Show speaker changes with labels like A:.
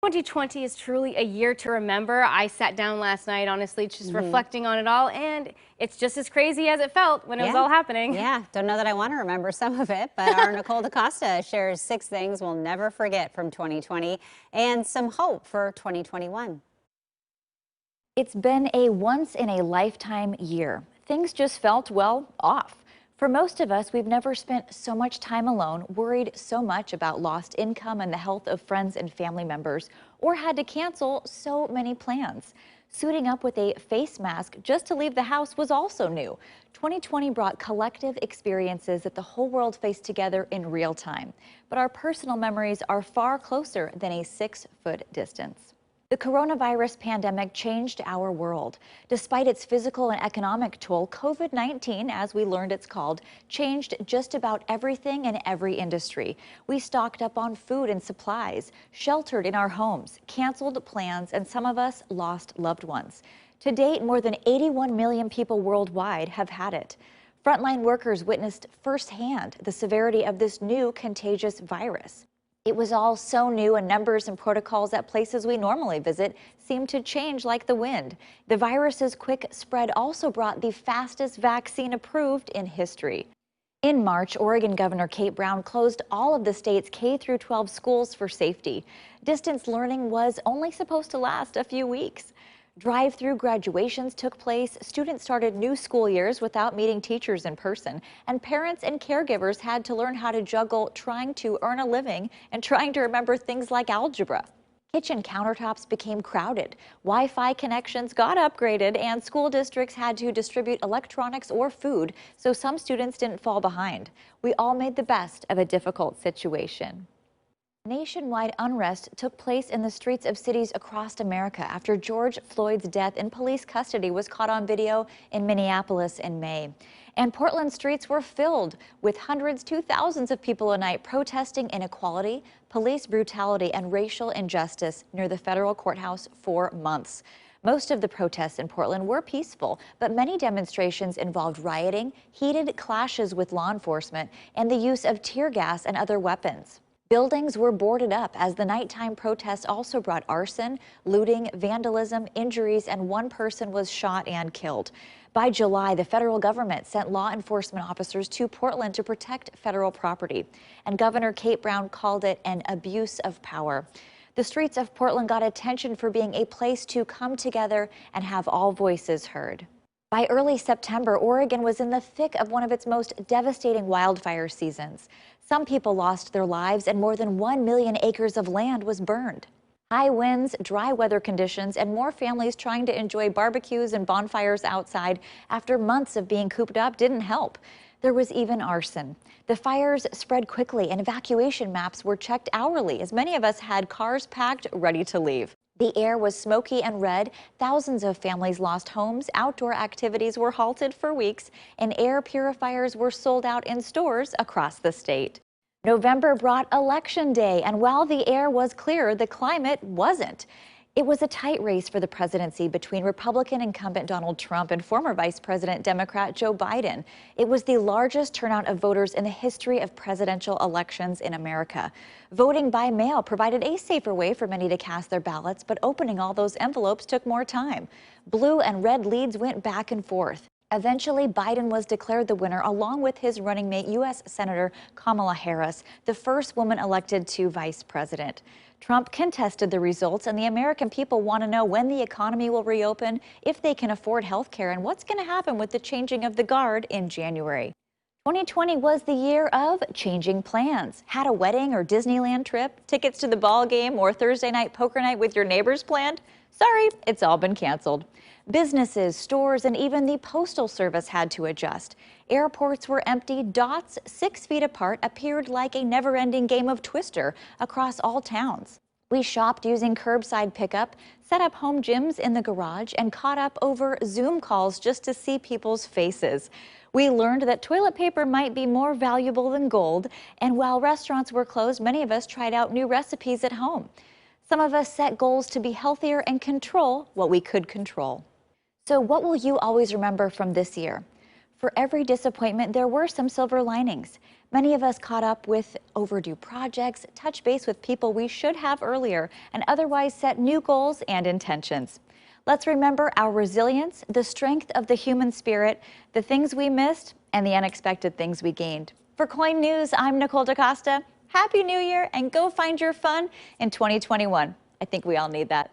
A: 2020 is truly a year to remember. I sat down last night, honestly, just reflecting on it all, and it's just as crazy as it felt when it was
B: Yeah,
A: all happening.
B: yeah. Don't know that I want to remember some of it, but our Nicole DeCosta shares 6 things we'll never forget from 2020 and some hope for 2021.
C: It's been a once-in-a-lifetime year. Things just felt, well, off. For most of us, we've never spent so much time alone, worried so much about lost income and the health of friends and family members, or had to cancel so many plans. Suiting up with a face mask just to leave the house was also new. 2020 brought collective experiences that the whole world faced together in real time. But our personal memories are far closer than a 6-foot distance. The coronavirus pandemic changed our world. Despite its physical and economic toll, COVID-19, as we learned it's called, changed just about everything in every industry. We stocked up on food and supplies, sheltered in our homes, canceled plans, and some of us lost loved ones. To date, more than 81 million people worldwide have had it. Frontline workers witnessed firsthand the severity of this new contagious virus. It was all so new, and numbers and protocols at places we normally visit seemed to change like the wind. The virus's quick spread also brought the fastest vaccine approved in history. In March, Oregon Governor Kate Brown closed all of the state's K-12 schools for safety. Distance learning was only supposed to last a few weeks. Drive-through graduations took place, students started new school years without meeting teachers in person, and parents and caregivers had to learn how to juggle trying to earn a living and trying to remember things like algebra. Kitchen countertops became crowded, Wi-Fi connections got upgraded, and school districts had to distribute electronics or food, so some students didn't fall behind. We all made the best of a difficult situation. Nationwide unrest took place in the streets of cities across America after George Floyd's death in police custody was caught on video in Minneapolis in May. And Portland streets were filled with hundreds to thousands of people a night protesting inequality, police brutality, and racial injustice near the federal courthouse for months. Most of the protests in Portland were peaceful, but many demonstrations involved rioting, heated clashes with law enforcement, and the use of tear gas and other weapons. Buildings were boarded up as the nighttime protests also brought arson, looting, vandalism, injuries, and one person was shot and killed. By July, the federal government sent law enforcement officers to Portland to protect federal property, and Governor Kate Brown called it an abuse of power. The streets of Portland got attention for being a place to come together and have all voices heard. By early September, Oregon was in the thick of one of its most devastating wildfire seasons. Some people lost their lives and more than 1 million acres of land was burned. High winds, dry weather conditions, and more families trying to enjoy barbecues and bonfires outside after months of being cooped up didn't help. There was even arson. The fires spread quickly and evacuation maps were checked hourly as many of us had cars packed ready to leave. The air was smoky and red. Thousands of families lost homes, outdoor activities were halted for weeks, and air purifiers were sold out in stores across the state. November brought Election Day, and while the air was clear, the climate wasn't. It was a tight race for the presidency between Republican incumbent Donald Trump and former Vice President Democrat Joe Biden. It was the largest turnout of voters in the history of presidential elections in America. Voting by mail provided a safer way for many to cast their ballots, but opening all those envelopes took more time. Blue and red leads went back and forth. Eventually, Biden was declared the winner along with his running mate, U.S. Senator Kamala Harris, the first woman elected to vice president. Trump contested the results, and the American people want to know when the economy will reopen, if they can afford health care, and what's going to happen with the changing of the guard in January. 2020 was the year of changing plans. Had a wedding or Disneyland trip, tickets to the ball game, or Thursday night poker night with your neighbors planned? Sorry, it's all been canceled. Businesses, stores, and even the Postal Service had to adjust. Airports were empty. Dots 6 feet apart appeared like a never-ending game of Twister across all towns. We shopped using curbside pickup, set up home gyms in the garage, and caught up over Zoom calls just to see people's faces. We learned that toilet paper might be more valuable than gold, and while restaurants were closed, many of us tried out new recipes at home. Some of us set goals to be healthier and control what we could control. So what will you always remember from this year? For every disappointment, there were some silver linings. Many of us caught up with overdue projects, touched base with people we should have earlier, and otherwise set new goals and intentions. Let's remember our resilience, the strength of the human spirit, the things we missed, and the unexpected things we gained. For KOIN News, I'm Nicole DeCosta. Happy New Year, and go find your fun in 2021. I think we all need that.